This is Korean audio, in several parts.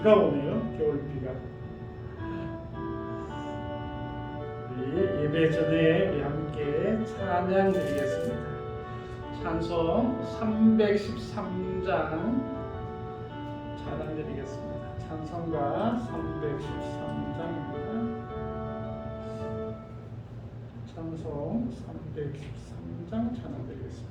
비가 오네요. 겨울비가. 우리 예배 전에 우리 함께 찬양 드리겠습니다. 찬송 313장 찬양 드리겠습니다. 찬송가 313장입니다. 찬송 313장 찬양 드리겠습니다.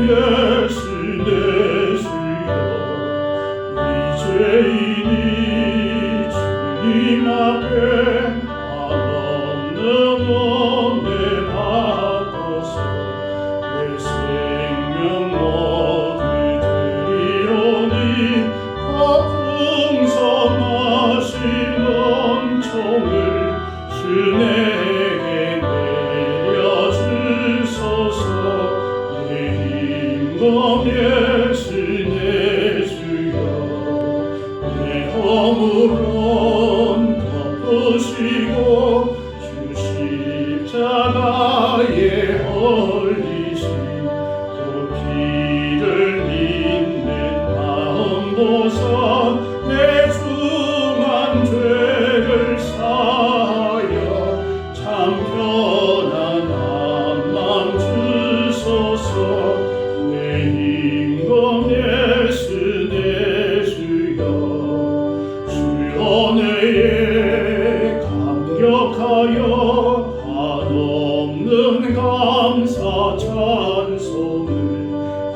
예수 내 주여 이 죄인이 주님 앞에 한없는 은혜 받고서 내 생명 모두 드리오니 풍성하신 은총을 주 내게 내려주소서. 예수 내 주여 내 허물은 덮으시고 주 십자가에 헐리신 그 피를 믿는 마음 보사 내 중한 죄를 사하여 참 편한 한맘 주소서. 예수 내 주여 주 은혜에 감격하여 한없는 감사 찬송을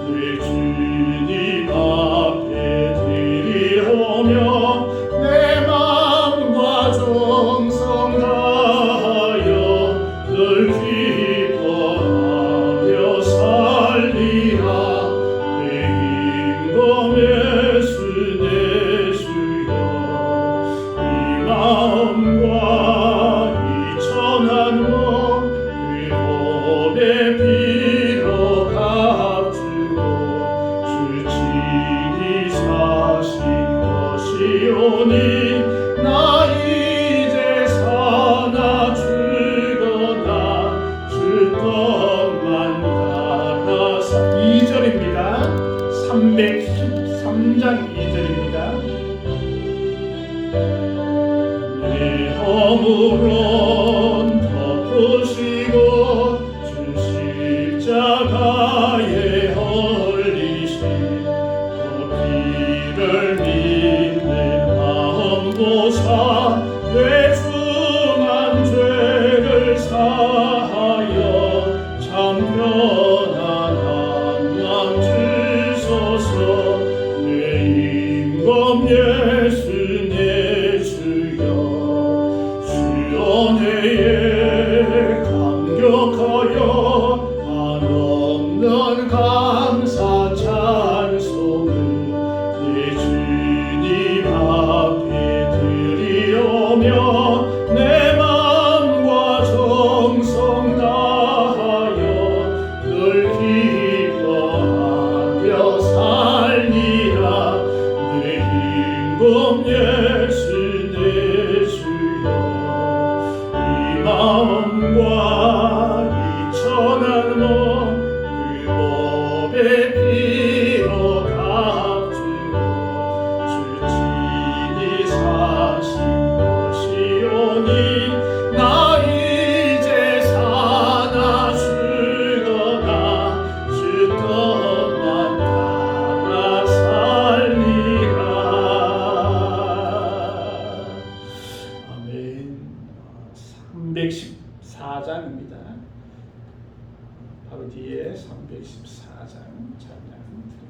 내 주님 앞에 드리오며 내 마음과 정성 다하여 늘 기뻐하며 살리라. 예수 내 주여 이 마음과 이 천한 몸 그 몸의 피로 값주고 주 친히 사신 것이오니 나 이제 사나 죽어나 주 것만 따라서. 2절입니다. 313장 2절입니다. 내 허물은 덮으시고 주 십자가에 헐리신 그 피를 믿는 마음 보사 내 중한 죄를 사하여 참 편한 한맘 주소서. 내 임금 예수 내 주여 주 은혜에 감격하여 한없는 감사 찬송을 내 주님 앞에 드리오며 내 마음과 정성 다하여 늘 기뻐하며 살리라. 내 임금 예수 내 주여 이 마음과 이 천한 몸 그 몸의 피로 값주고 주 친히 사신 것이오니 나 이제 사나 죽어나 주 것만 따라 살리라. 아멘. 314장입니다. 바로 뒤에 314장 찬양 드립니다.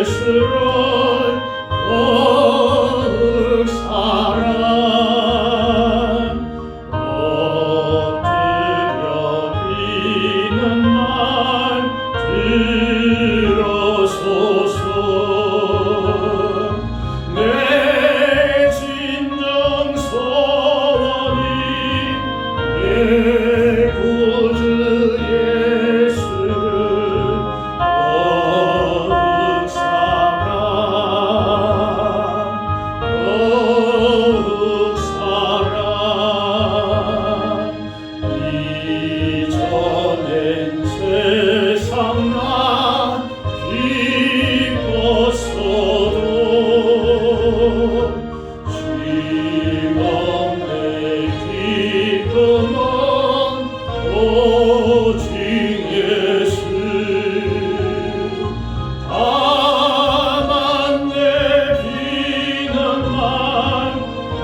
예수를 더욱 사랑 엎드려 비는 말 들어소서. 구주 예수를 더욱 사랑 이전엔 세상 나 기뻤어도 지금 내 기쁨은 오직 예수 다만 내 비난만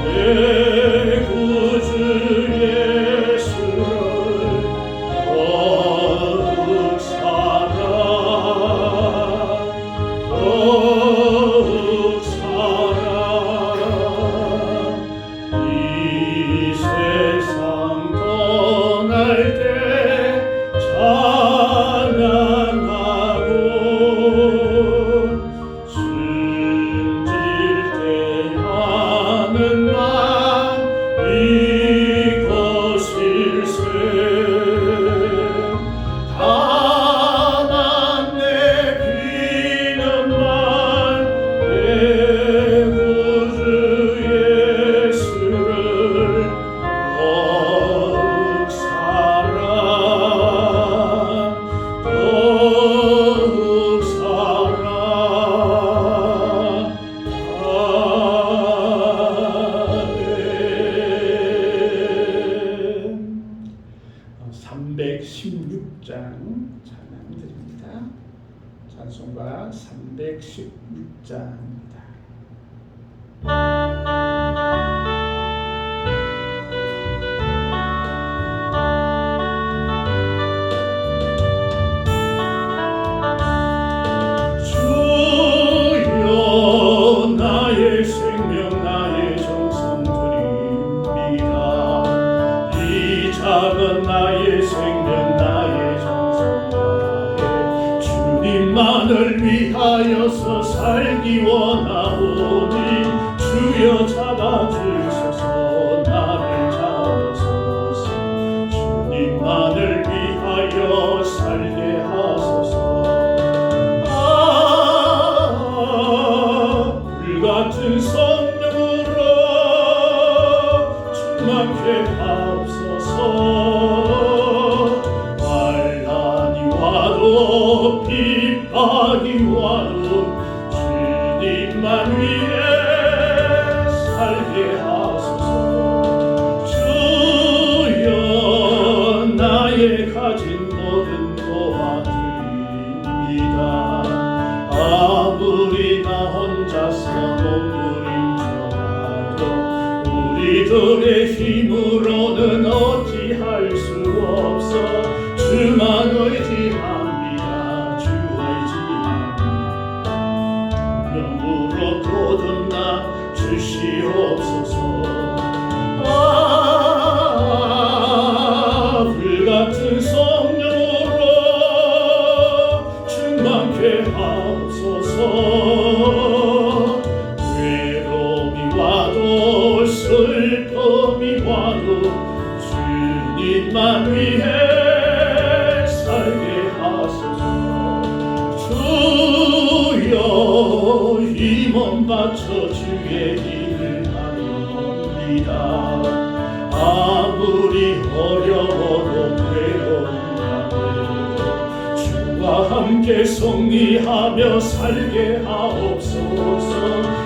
내 구주 예수를 더욱 사랑 더욱 사랑 이 세상 떠날 때 찬양하고 숨질 때 하는 날 이것일세 다만 내 비난만 내 구주 예수를 더욱 사랑 더욱 사랑 316장 찬양드립니다. 찬송가 316장입니다. 주여 나의 생명 나의 정성 드립니다. 이 작은 나의 생명 나의 정성 다해 주님만을 위하여서 살기 원하오니 주여 잡아주소서 나를 잡으소서 주님만을 위하여 살게 하소서 불같은 성령으로 충만케 하옵소서 환난이 와도 핍박이 와도 주님만 위해 살게 하소서 주여 나의 가진 모든 도와드립니다 아무리 나 혼자서 몸부림쳐도 우리들의 힘으로는 어찌할 수 없어 주만 의지합니다 주 의지합니다 영으로 거듭나 주시옵소서 불같은 성령으로 충만케 하옵소서 외로움이 와도 슬픔이 와도 주님만 위해 살게 하소서 주여 이 몸 바쳐 주의 일을 하려옵니다 아무리 어려워도 괴로운다해도 주와 함께 승리하며 살게 하옵소서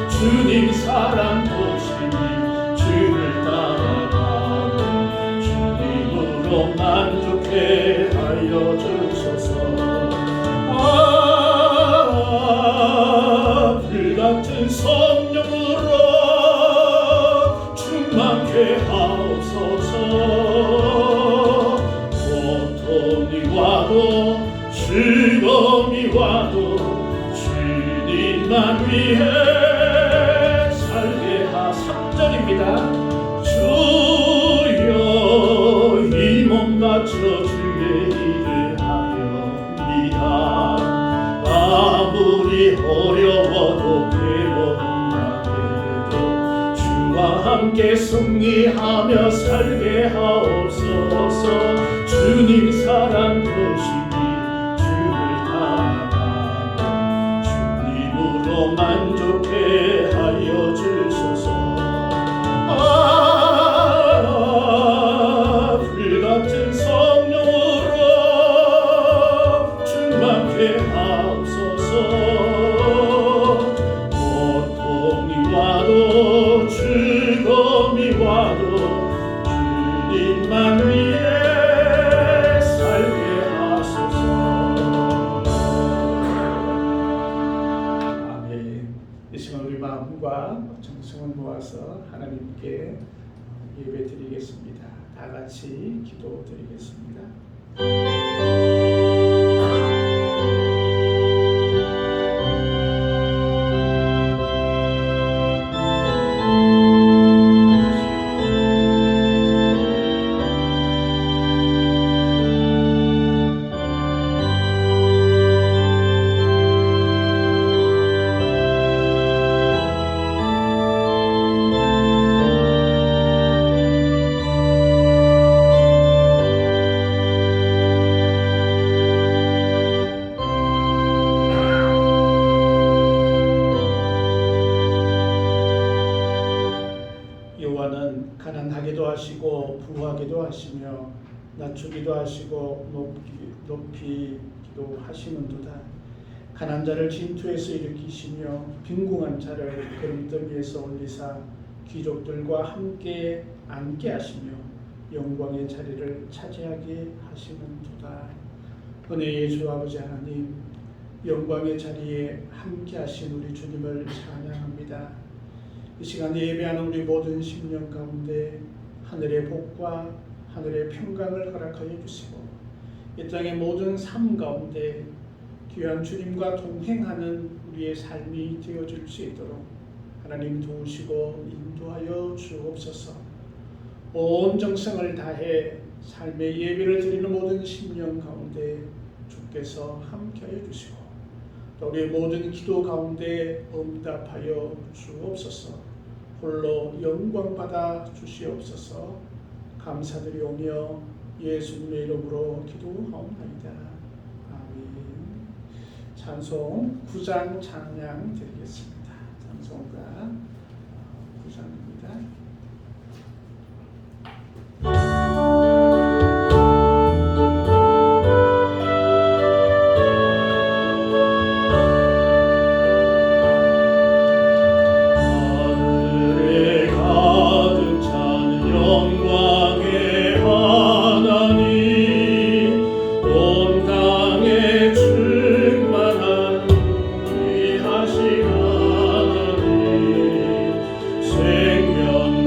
주님 사랑 도시니 주를 따라가며 주님으로 만족해 하여 주소서 불같은 성령으로 충만케 하옵소서 고통이 와도 즐거움이 와도 주님만 위해 살게 하 3절입니다 주여 이 몸 바쳐 주의 일을 하렵니다 아무리 어려워도 괴로운다 해도 주와 함께 승리하며 살게 하옵소서 올라가서 하나님께 예배 드리겠습니다. 다 같이 기도 드리겠습니다. 여호와는 가난하게도 하시고 부하게도 하시며 낮추기도 하시고 높이기도 하시는도다. 가난 자를 진투에서 일으키시며 빈궁한 자를 그름더미에서 올리사 귀족들과 함께 앉게 하시며 영광의 자리를 차지하게 하시는도다. 은혜의 주 아버지 하나님, 영광의 자리에 함께 하신 우리 주님을 찬양합니다. 이 시간 예배하는 우리 모든 심령 가운데 하늘의 복과 하늘의 평강을 허락하여 주시고 이 땅의 모든 삶 가운데 귀한 주님과 동행하는 우리의 삶이 되어질 수 있도록 하나님 도우시고 인도하여 주옵소서. 온 정성을 다해 삶의 예배를 드리는 모든 심령 가운데 주께서 함께하여 주시고 또 우리의 모든 기도 가운데 응답하여 주옵소서. 홀로 영광 받아 주시옵소서. 감사드리오며 예수님의 이름으로 기도하옵나이다. 아멘. 찬송 9장 찬양 드리겠습니다. 찬송가 9장입니다. 생명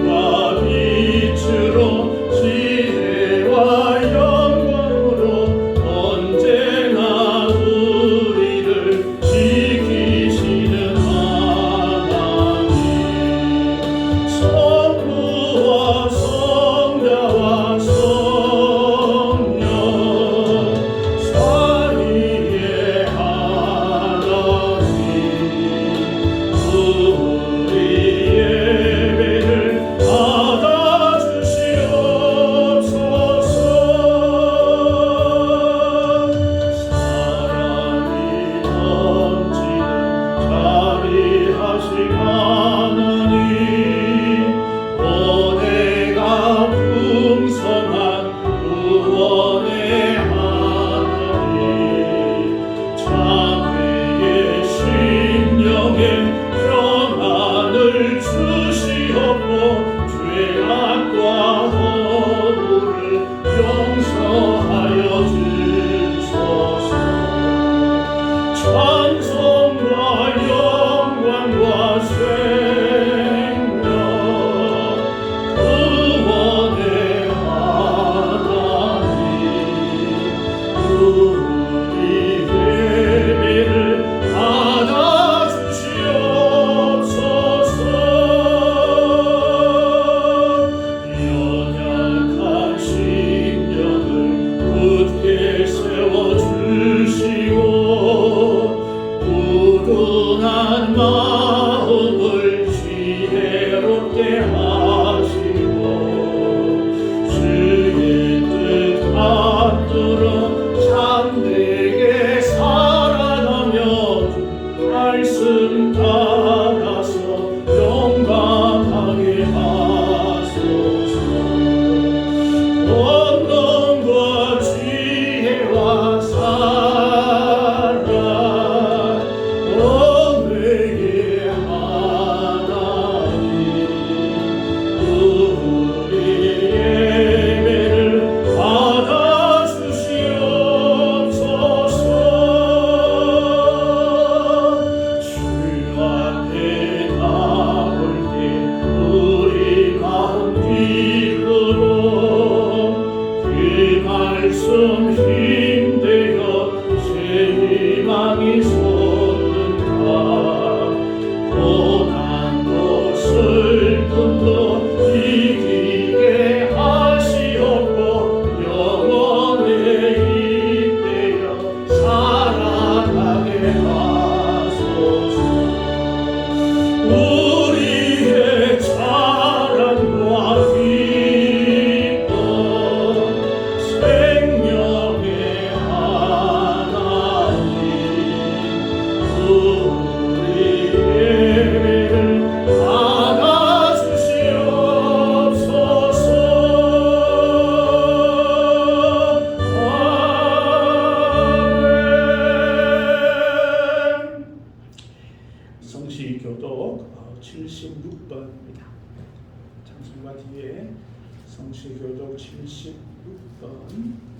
성시교독 76번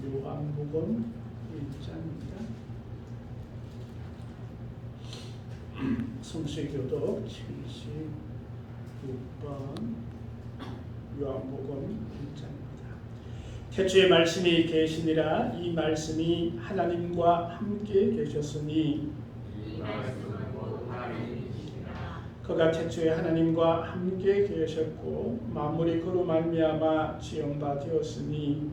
요한복음 1장입니다. 성시교독 76번 요한복음 1장입니다. 태초에 말씀이 계시니라. 이 말씀이 하나님과 함께 계셨으니 그가 태초에 하나님과 함께 계셨고 만물이 그로 말미암아 지은 바 되었으니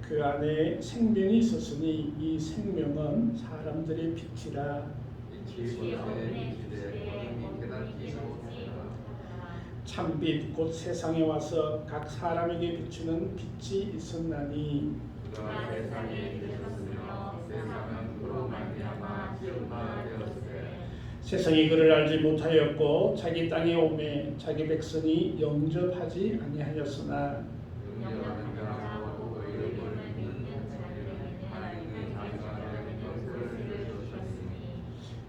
그 안에 생명이 있었으니 이 생명은 사람들의 빛이라. 참빛 곧 세상에 와서 각 사람에게 비추는 빛이 있었나니 세상이 그를 알지 못하였고 자기 땅에 오매 자기 백성이 영접하지 아니하였으나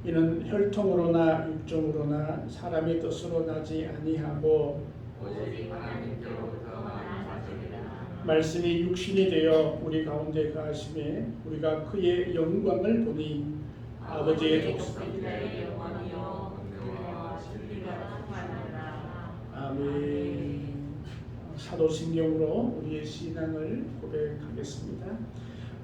이는 혈통으로나 육정으로나 사람의 뜻으로 나지 아니하고 말씀이 육신이 되어 우리 가운데 거하심에 우리가 그의 영광을 보니 아버지의 독생자의 영광이요 아멘. 사도신경으로 우리의 신앙을 고백하겠습니다.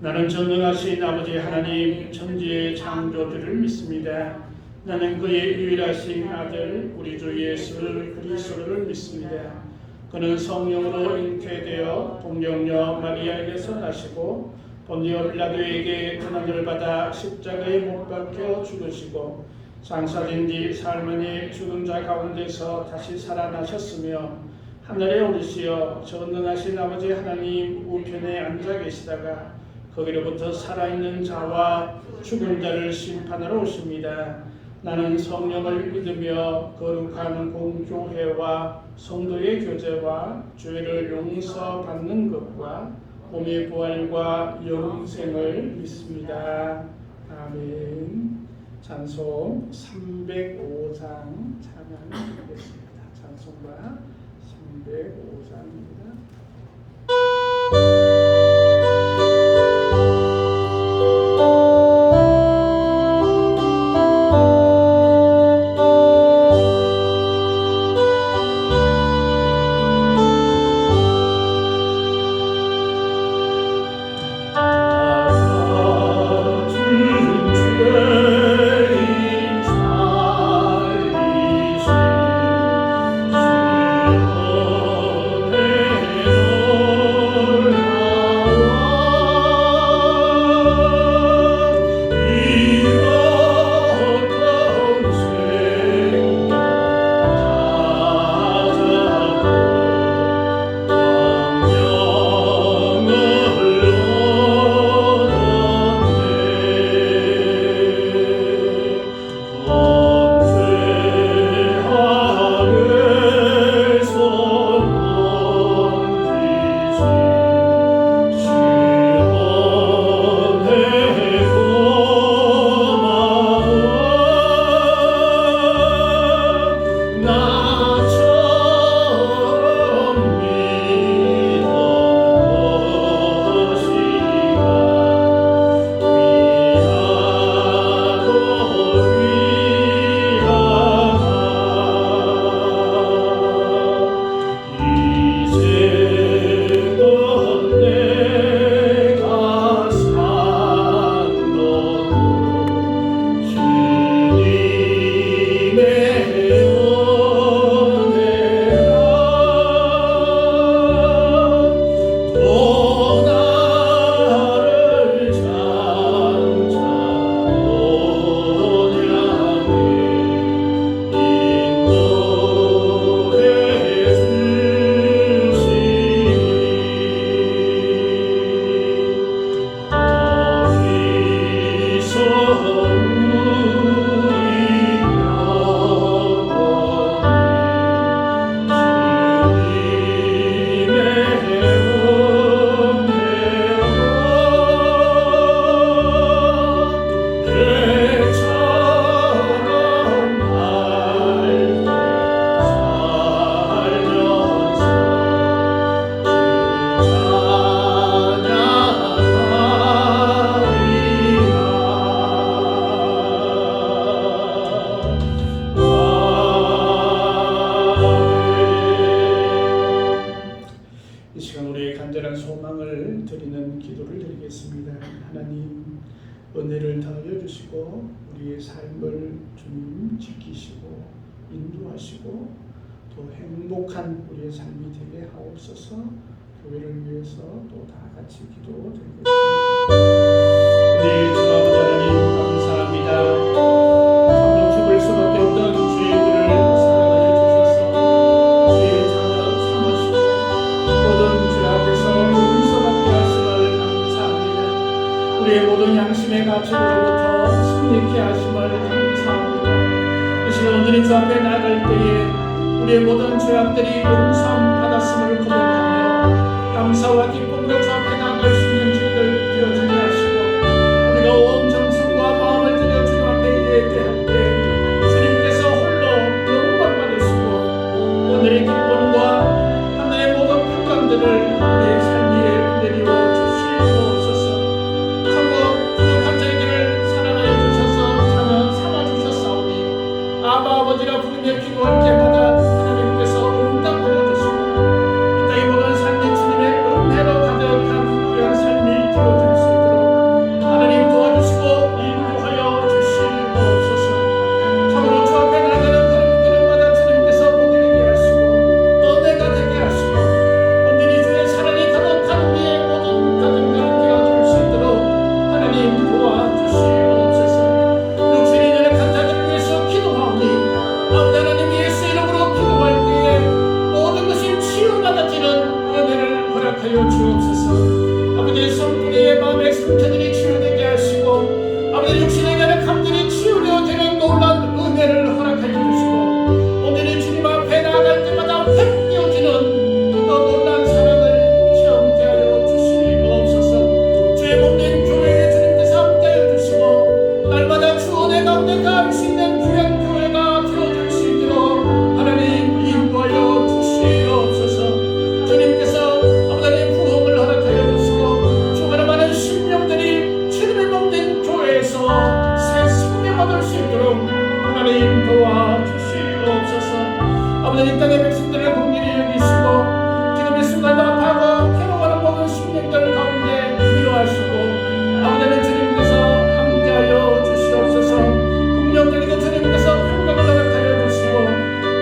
나는 전능하신 아버지 하나님 천지의 창조주를 믿습니다. 나는 그의 유일하신 아들 우리 주 예수 그리스도를 믿습니다. 그는 성령으로 잉태되어 동정녀 마리아에게서 나시고 본디오 빌라도에게 고난을 받아 십자가에 못 박혀 죽으시고 장사된 뒤 사흘만에 죽은 자 가운데서 다시 살아나셨으며 하늘에 오르시어 전능하신 아버지 하나님 우편에 앉아 계시다가 거기로부터 살아있는 자와 죽은 자를 심판하러 오십니다. 나는 성령을 믿으며 거룩한 공교회와 성도의 교제와 죄를 용서받는 것과 몸의 부활과 영생을 믿습니다. 아멘. 찬송 305장 찬양드리겠습니다. 찬송가 305장입니다. 주 하나님 은혜를 더하여 주시고 우리의 삶을 주님 지키시고 인도하시고 또 행복한 우리의 삶이 되게 하옵소서. 교회를 위해서 또 다 같이 기도드리겠습니다. 우리 주 아버지 하나님 감사합니다. 참으로 죽을 수밖에 없던 죄인들을 사랑하여 주셔서 죄의 자녀 삼으시고 모든 죄악에서 용서받게 하심을 감사합니다. 우리의 모든 양심의 가책으로부터 승리케 하심을 감사합니다. 이 시간 오늘의 주 앞에 나갈 때에 우리의 모든 죄악들이 용서받았음을 고백하며 감사와 기쁨으로 주 앞에 나갈 수 있는 저희들 되어지게 하시고 우리가 온 정성과 마음을 들여 주님 앞에 예배할 때 주님께서 홀로 영광 받으시고 오늘의 기쁨과 하나의 모든 평강들을 내 삶 위에 내리워 주시옵소서. 참고 부족한 저희들을 사랑하여 주셔서 자녀 삼아 주셨사오니 아바 아버지라 부르며 기도할 때마다 하나님께서 응답하여 주시고 이 땅의 모든 삶이 주님의 은혜로 가득한 귀한 삶이 되어질 수 있도록 하나님 도와주시고 인도하여 주시옵소서. 참으로 주 앞에 나가는 걸음걸음마다 주님께서 복이 되게 하시고 은혜가 되게 하시고 온전히 주의 사랑이 가득한 우리의 모든 가정과 되어질 수 있도록 하나님 도와주시옵소서. 육신이 연약한 자들을 위해서 기도하오니 아버지 하나님 예수 이름으로 기도할 때에 모든 것이 치유받아지는 은혜를 허락하여 주옵소서. 아버지의 성부리의 마음의 상처들이 치유되게 하시고 아버지 육신의 연약함들이 치유되어지는 놀라운 은혜를 허락하여 주시고 오늘의 주님 앞에 나아갈 때마다 회개되어지는 그 놀라운 사랑을 체험케 하여 주시옵소서. 주의 몸된 교회에 주님께서 함께하여 주시고 날마다 주 은혜 가운데 가할 수 있는 귀한 교회가 되어질 수 있도록 하나님 인도하여 주시옵소서. 주님께서 아버지의 부흥을 허락하여 주시고 주가라 많은 심령들이 주님의 몸된 교회에서 새 생명 얻을 수 있도록 하나님 도와주시옵소서. 아버지 이 땅의 백성들을 긍휼히 여기시고 기도의 순간마다 파고 괴로워하는 모든 심령들 가운데 위로하시고 아버지는 주님께서 함께하여 주시옵소서. 긍정적이고 주님께서 평강을 허락하여 주시고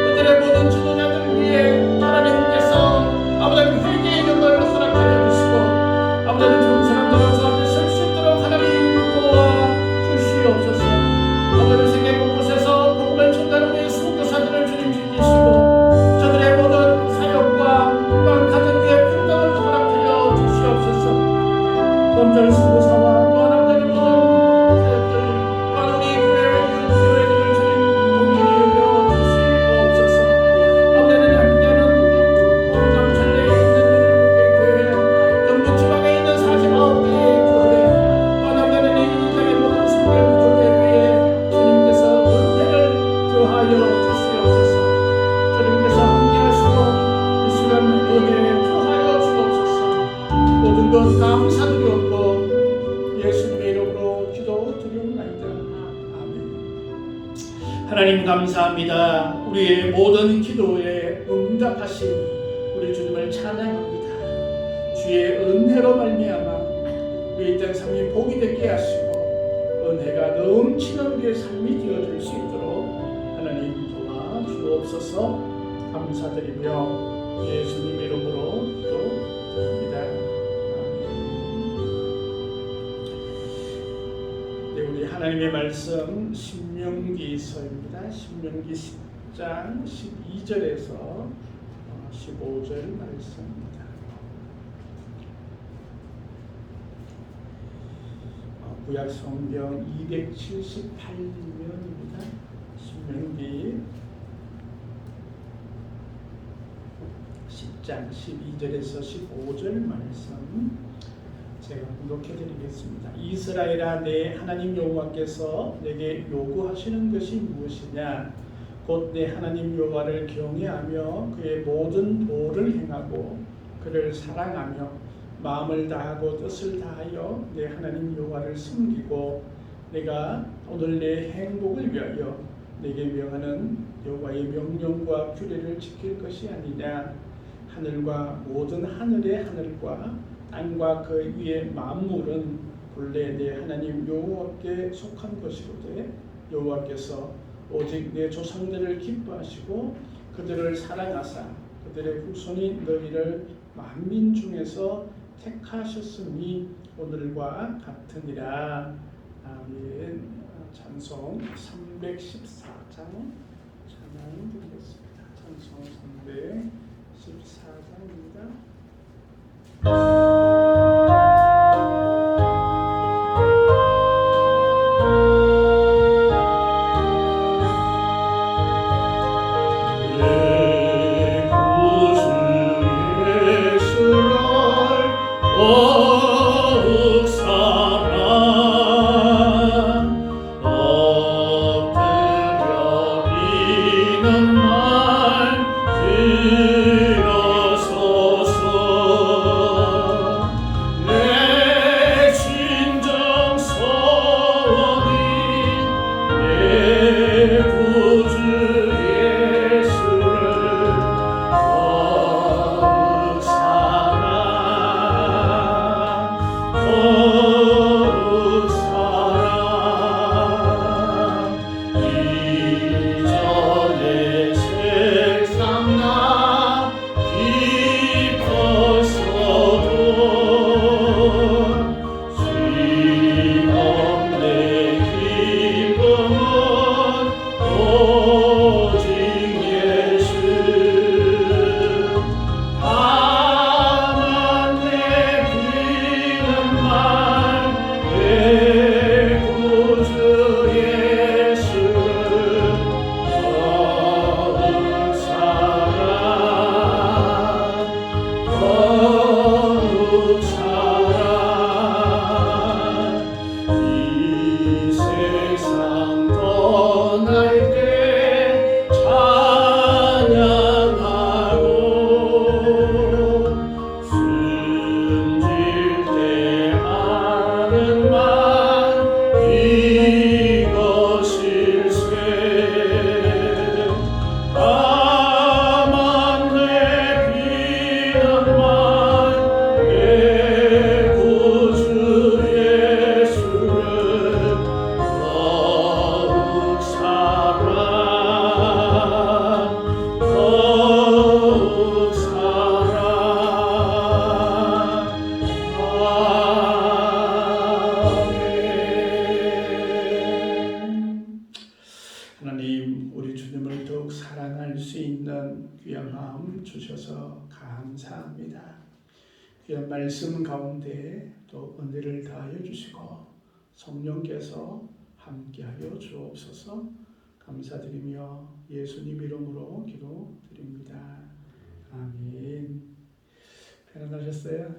그들의 모든 지도자들 위해 하나님께서 아버지는 회개의 영광을 허락하여 주시고 아버지는 정사람들로 주 앞에 설 수 있도록 하나님 도와주시옵소서. 아버지는 세계 곳곳에서 복음을 전하는 우리 선교사들을 주님 지키시고 저들의 모든 사역과 또한 가정 위에 평강을 허락하여 주시옵소서. 범절 선교사와 또한 아버지는 모든 사역들 또한 우리 교회들을 주님 공연히 여겨 주시옵소서. 아버지는 함께하는 강천래에 있는 교회 경북지방에 있는 49개의 교회 또한 아버지는 이 땅의 모든 성결교회 위에 주님께서 은혜를 더하여 주시옵소서. 주님께서 함께하시고 이 시간 은혜에 더하여 주옵소서. 모든 것 감사드리옵고 예수님의 이름으로 기도드리옵나이다. 아멘. 하나님 감사합니다. 우리의 모든 기도에 응답하신 우리 주님을 찬양합니다. 주의 은혜로 말미암아 우리 땅 삶이 복이 되게 하시고 은혜가 넘치는 우리의 삶이 되어질 수 있도록 하나님 도와주옵소서. 감사드리며 예수님 이름으로 기도드립니다. 네, 우리 하나님의 말씀 신명기서입니다. 신명기 10장 12절에서 15절 말씀입니다. 구약 성경 278면입니다. 신명기 10장 12절에서 15절 말씀 제가 공독해 드리겠습니다. 이스라엘아, 내 하나님 여호와께서 내게 요구하시는 것이 무엇이냐? 곧 내 하나님 여호와를 경외하며 그의 모든 도를 행하고 그를 사랑하며 마음을 다하고 뜻을 다하여 내 하나님 여호와를 섬기고 내가 오늘 내 행복을 위하여 내게 명하는 여호와의 명령과 규례를 지킬 것이 아니냐? 하늘과 모든 하늘의 하늘과 땅과 그 위의 만물은 본래 내 하나님 여호와께 속한 것이로되 여호와께서 오직 내 조상들을 기뻐하시고 그들을 사랑하사 그들의 후손인 너희를 만민 중에서 택하셨으니 오늘과 같으니라. 아멘. 찬송 314장 찬양 드리겠습니다. 찬송 314장입니다. 하나님, 우리 주님을 더욱 사랑할 수 있는 귀한 마음 주셔서 감사합니다. 귀한 말씀 가운데 또 은혜를 다하여 주시고 성령께서 함께하여 주옵소서. 감사드리며 예수님 이름으로 기도드립니다. 아멘. 편안하셨어요?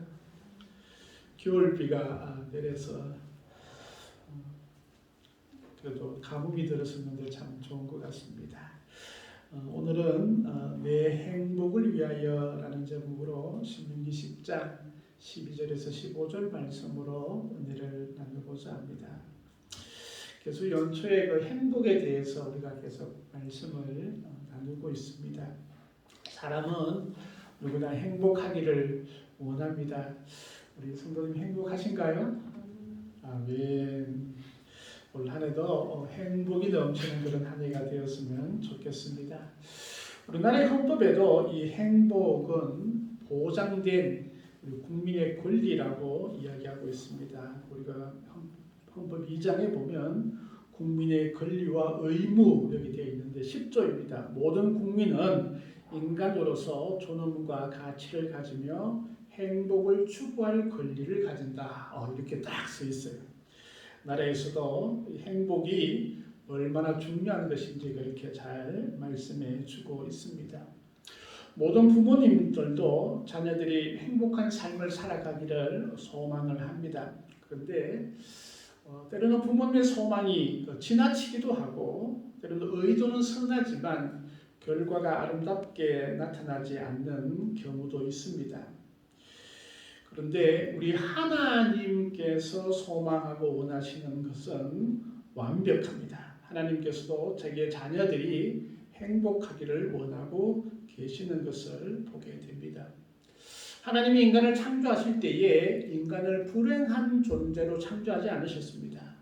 겨울비가 내려서 그래도 가뭄이 들었었는데 참 좋은 것 같습니다. 오늘은 내 행복을 위하여라는 제목으로 신명기 10장 12절에서 15절 말씀으로 은혜를 나누고자 합니다. 계속 연초에 그 행복에 대해서 우리가 계속 말씀을 나누고 있습니다. 사람은 누구나 행복하기를 원합니다. 우리 성도님 행복하신가요? 아멘. 올 한 해도 행복이 넘치는 그런 한 해가 되었으면 좋겠습니다. 우리나라의 헌법에도 이 행복은 보장된 국민의 권리라고 이야기하고 있습니다. 우리가 헌법 2장에 보면 국민의 권리와 의무 여기 되어 있는데 10조입니다. 모든 국민은 인간으로서 존엄과 가치를 가지며 행복을 추구할 권리를 가진다. 이렇게 딱 써 있어요. 나라에서도 행복이 얼마나 중요한 것인지 그렇게 잘 말씀해 주고 있습니다. 모든 부모님들도 자녀들이 행복한 삶을 살아가기를 소망을 합니다. 그런데 때로는 부모님의 소망이 지나치기도 하고 때로는 의도는 선하지만 결과가 아름답게 나타나지 않는 경우도 있습니다. 그런데 우리 하나님께서 소망하고 원하시는 것은 완벽합니다. 하나님께서도 자기의 자녀들이 행복하기를 원하고 계시는 것을 보게 됩니다. 하나님이 인간을 창조하실 때에 인간을 불행한 존재로 창조하지 않으셨습니다.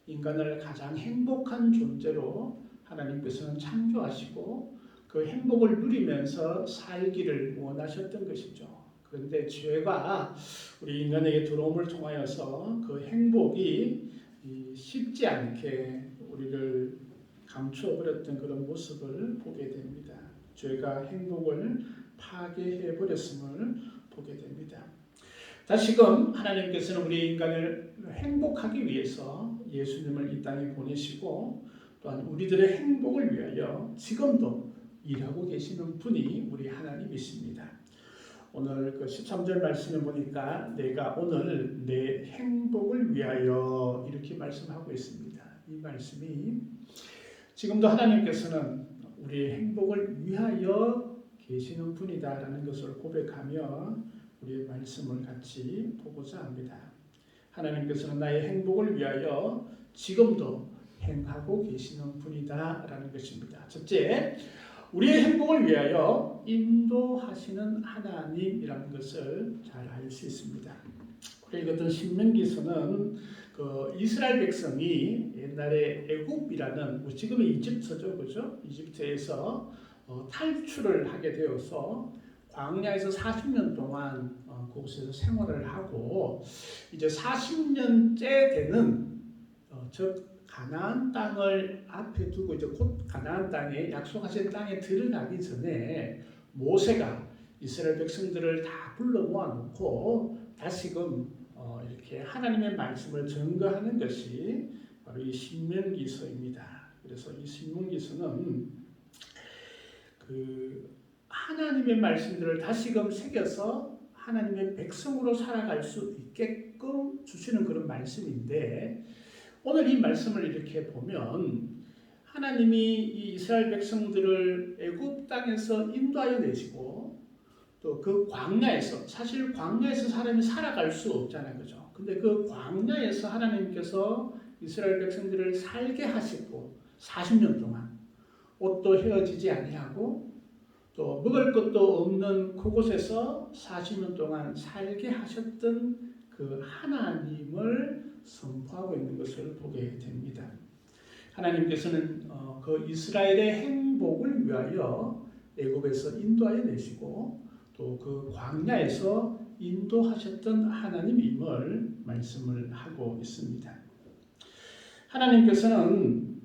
인간을 가장 행복한 존재로 하나님께서는 창조하시고 그 행복을 누리면서 살기를 원하셨던 것이죠. 그런데 죄가 우리 인간에게 들어옴을 통하여서 그 행복이 쉽지 않게 우리를 감추어버렸던 그런 모습을 보게 됩니다. 죄가 행복을 파괴해버렸음을 보게 됩니다. 다시금 하나님께서는 우리 인간을 행복하기 위해서 예수님을 이 땅에 보내시고 또한 우리들의 행복을 위하여 지금도 일하고 계시는 분이 우리 하나님이십니다. 오늘 그 13절 말씀에 보니까 내가 오늘 내 행복을 위하여 이렇게 말씀하고 있습니다. 이 말씀이 지금도 하나님께서는 우리의 행복을 위하여 계시는 분이다라는 것을 고백하며 우리의 말씀을 같이 보고자 합니다. 하나님께서는 나의 행복을 위하여 지금도 행하고 계시는 분이다라는 것입니다. 첫째, 우리의 행복을 위하여 인도하시는 하나님이라는 것을 잘 알 수 있습니다. 우리 읽었던 신명기서는 그 이스라엘 백성이 옛날에 애굽이라는 지금의 이집트죠, 그죠? 이집트에서 탈출을 하게 되어서 광야에서 40년 동안 그곳에서 생활을 하고 이제 40년째 되는 즉 가나안 땅을 앞에 두고 이제 곧 가나안 땅에 약속하신 땅에 들어가기 전에 모세가 이스라엘 백성들을 다 불러 모아놓고 다시금 이렇게 하나님의 말씀을 증거하는 것이 바로 이 신명기서입니다. 그래서 이 신명기서는 그 하나님의 말씀들을 다시금 새겨서 하나님의 백성으로 살아갈 수 있게끔 주시는 그런 말씀인데 오늘 이 말씀을 이렇게 보면 하나님이 이 이스라엘 백성들을 애굽 땅에서 인도하여 내시고 또 그 광야에서 사실 광야에서 사람이 살아갈 수 없잖아요, 그죠? 근데 그 광야에서 하나님께서 이스라엘 백성들을 살게 하시고 40년 동안 옷도 헤어지지 아니하고 또 먹을 것도 없는 그곳에서 40년 동안 살게 하셨던 그 하나님을 선포하고 있는 것을 보게 됩니다. 하나님께서는 그 이스라엘의 행복을 위하여 애굽에서 인도하여 내시고 또 그 광야에서 인도하셨던 하나님임을 말씀을 하고 있습니다. 하나님께서는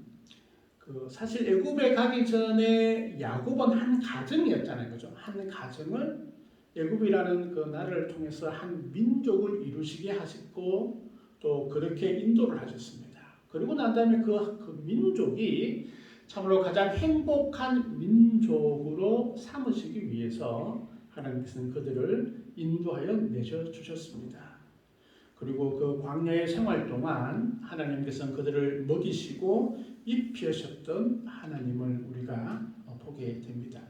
그 사실 애굽에 가기 전에 야곱은 한 가정이었잖아요, 그죠? 한 가정을 애굽이라는 그 나라를 통해서 한 민족을 이루시게 하셨고 또 그렇게 인도를 하셨습니다. 그리고 난 다음에 그 민족이 참으로 가장 행복한 민족으로 삼으시기 위해서 하나님께서는 그들을 인도하여 내셔주셨습니다. 그리고 그 광야의 생활 동안 하나님께서는 그들을 먹이시고 입히셨던 하나님을 우리가 보게 됩니다.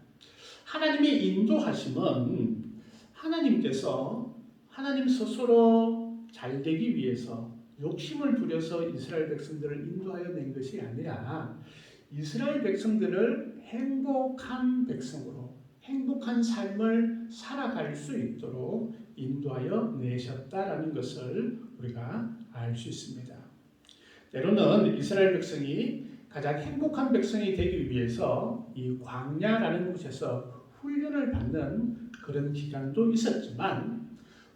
하나님의 인도하심은 하나님께서 하나님 스스로 잘 되기 위해서 욕심을 부려서 이스라엘 백성들을 인도하여 낸 것이 아니라 이스라엘 백성들을 행복한 백성으로 행복한 삶을 살아갈 수 있도록 인도하여 내셨다라는 것을 우리가 알 수 있습니다. 때로는 이스라엘 백성이 가장 행복한 백성이 되기 위해서 이 광야라는 곳에서 훈련을 받는 그런 기간도 있었지만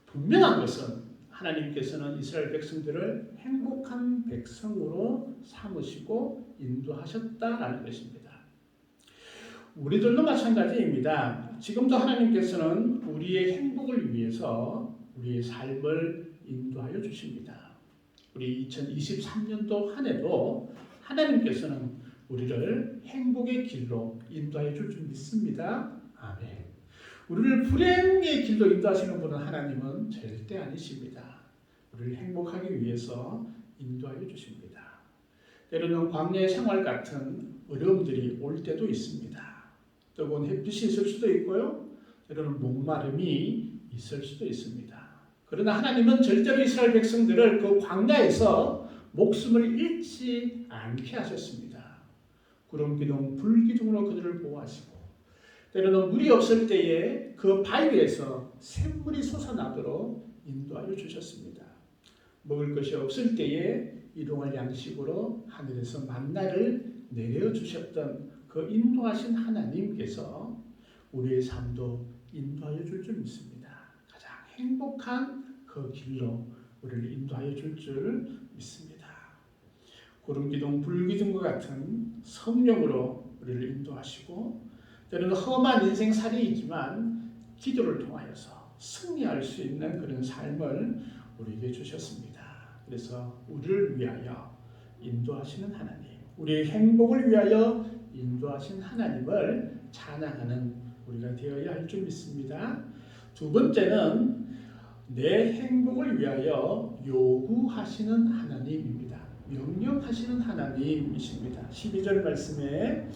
분명한 것은 하나님께서는 이스라엘 백성들을 행복한 백성으로 삼으시고 인도하셨다라는 것입니다. 우리들도 마찬가지입니다. 지금도 하나님께서는 우리의 행복을 위해서 우리의 삶을 인도하여 주십니다. 우리 2023년도 한 해도 하나님께서는 우리를 행복의 길로 인도하여 줄 줄 믿습니다. 아멘. 우리를 불행의 길로 인도하시는 분은 하나님은 절대 아니십니다. 우리를 행복하기 위해서 인도하여 주십니다. 때로는 광야의 생활 같은 어려움들이 올 때도 있습니다. 뜨거운 햇빛이 있을 수도 있고요. 때로는 목마름이 있을 수도 있습니다. 그러나 하나님은 절대로 이스라엘 백성들을 그 광야에서 목숨을 잃지 않게 하셨습니다. 구름 기둥, 불 기둥으로 그들을 보호하시고 때로는 물이 없을 때에 그 바위에서 샘물이 솟아나도록 인도하여 주셨습니다. 먹을 것이 없을 때에 일용할 양식으로 하늘에서 만나를 내려주셨던 그 인도하신 하나님께서 우리의 삶도 인도하여 줄 줄 믿습니다. 가장 행복한 그 길로 우리를 인도하여 줄 줄 믿습니다. 구름기둥 불기둥과 같은 성령으로 우리를 인도하시고 때로는 험한 인생살이이지만 기도를 통하여서 승리할 수 있는 그런 삶을 우리에게 주셨습니다. 그래서 우리를 위하여 인도하시는 하나님, 우리의 행복을 위하여 인도하신 하나님을 찬양하는 우리가 되어야 할 줄 믿습니다. 두 번째는 내 행복을 위하여 요구하시는 하나님입니다. 명령하시는 하나님이십니다. 12절 말씀에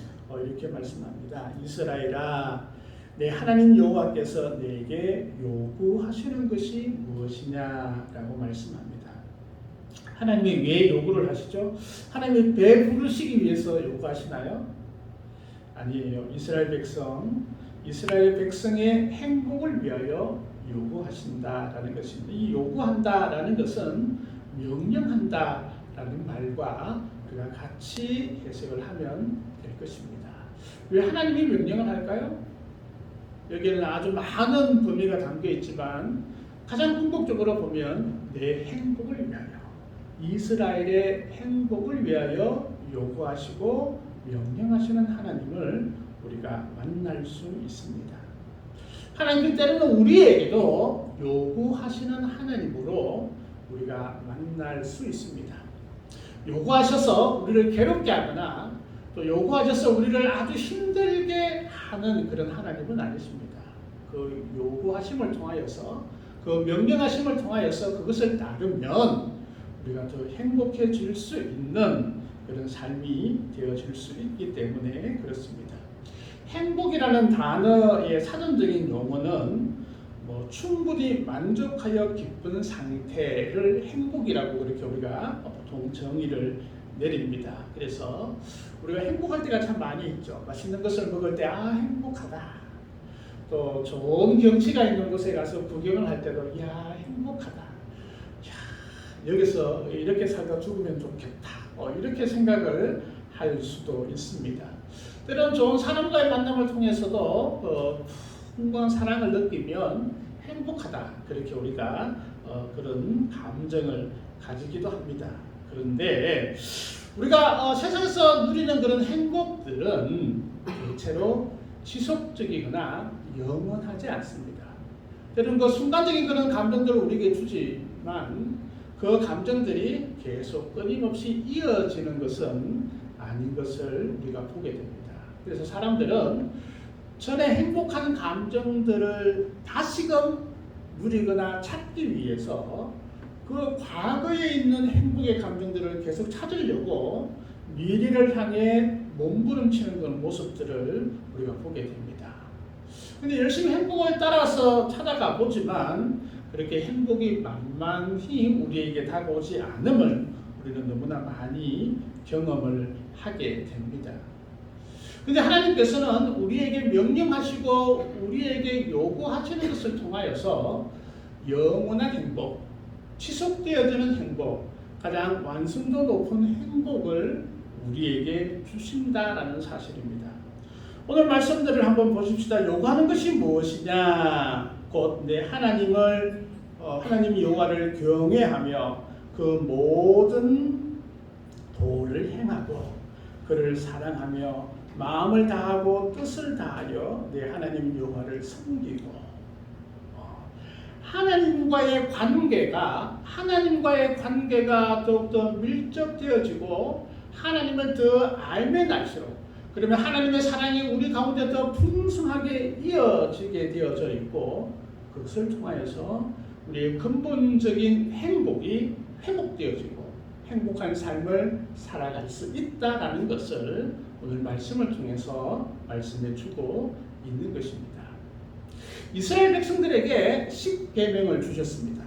이렇게 말씀합니다. 이스라엘아, 내 하나님 여호와께서 내게 요구하시는 것이 무엇이냐라고 말씀합니다. 하나님이 왜 요구를 하시죠? 하나님이 배부르시기 위해서 요구하시나요? 아니에요. 이스라엘 백성의 행복을 위하여 요구하신다라는 것입니다. 이 요구한다라는 것은 명령한다라는 말과 우리가 같이 해석을 하면 될 것입니다. 왜 하나님이 명령을 할까요? 여기에는 아주 많은 범위가 담겨 있지만 가장 궁극적으로 보면 내 행복을 위하여, 이스라엘의 행복을 위하여 요구하시고 명령하시는 하나님을 우리가 만날 수 있습니다. 하나님 때로는 우리에게도 요구하시는 하나님으로 우리가 만날 수 있습니다. 요구하셔서 우리를 괴롭게 하거나 또 요구하셔서 우리를 아주 힘들게 하는 그런 하나님은 아니십니다. 그 요구하심을 통하여서, 그 명령하심을 통하여서 그것을 따르면 우리가 더 행복해질 수 있는 그런 삶이 되어질 수 있기 때문에 그렇습니다. 행복이라는 단어의 사전적인 용어는 충분히 만족하여 기쁜 상태를 행복이라고 그렇게 우리가 보통 정의를 내립니다. 그래서 우리가 행복할 때가 참 많이 있죠. 맛있는 것을 먹을 때 행복하다. 또 좋은 경치가 있는 곳에 가서 구경을 할 때도 행복하다. 여기서 이렇게 살다 죽으면 좋겠다. 이렇게 생각을 할 수도 있습니다. 때론 좋은 사람과의 만남을 통해서도 풍부한 사랑을 느끼면 행복하다. 그렇게 우리가 그런 감정을 가지기도 합니다. 그런데 우리가 세상에서 누리는 그런 행복들은 대체로 지속적이거나 영원하지 않습니다. 때로는 그 순간적인 그런 감정들을 우리에게 주지만 그 감정들이 계속 끊임없이 이어지는 것은 아닌 것을 우리가 보게 됩니다. 그래서 사람들은 전에 행복한 감정들을 다시금 누리거나 찾기 위해서 그 과거에 있는 행복의 감정들을 계속 찾으려고 미래를 향해 몸부림치는 그런 모습들을 우리가 보게 됩니다. 근데 열심히 행복을 따라서 찾아가 보지만 그렇게 행복이 만만히 우리에게 다가오지 않음을 우리는 너무나 많이 경험을 하게 됩니다. 근데 하나님께서는 우리에게 명령하시고 우리에게 요구하시는 것을 통하여서 영원한 행복, 지속되어지는 행복, 가장 완성도 높은 행복을 우리에게 주신다라는 사실입니다. 오늘 말씀들을 한번 보십시다. 요구하는 것이 무엇이냐? 곧 내 하나님 여호와를 경외하며 그 모든 도를 행하고 그를 사랑하며 마음을 다하고 뜻을 다하여 내 하나님 여호와를 섬기고, 하나님과의 관계가 더욱더 밀접되어지고 하나님을 더 알면 알수록, 그러면 하나님의 사랑이 우리 가운데 더 풍성하게 이어지게 되어져 있고, 그것을 통하여서 우리의 근본적인 행복이 회복되어지고 행복한 삶을 살아갈 수 있다라는 것을 오늘 말씀을 통해서 말씀해 주고 있는 것입니다. 이스라엘 백성들에게 10계명을 주셨습니다.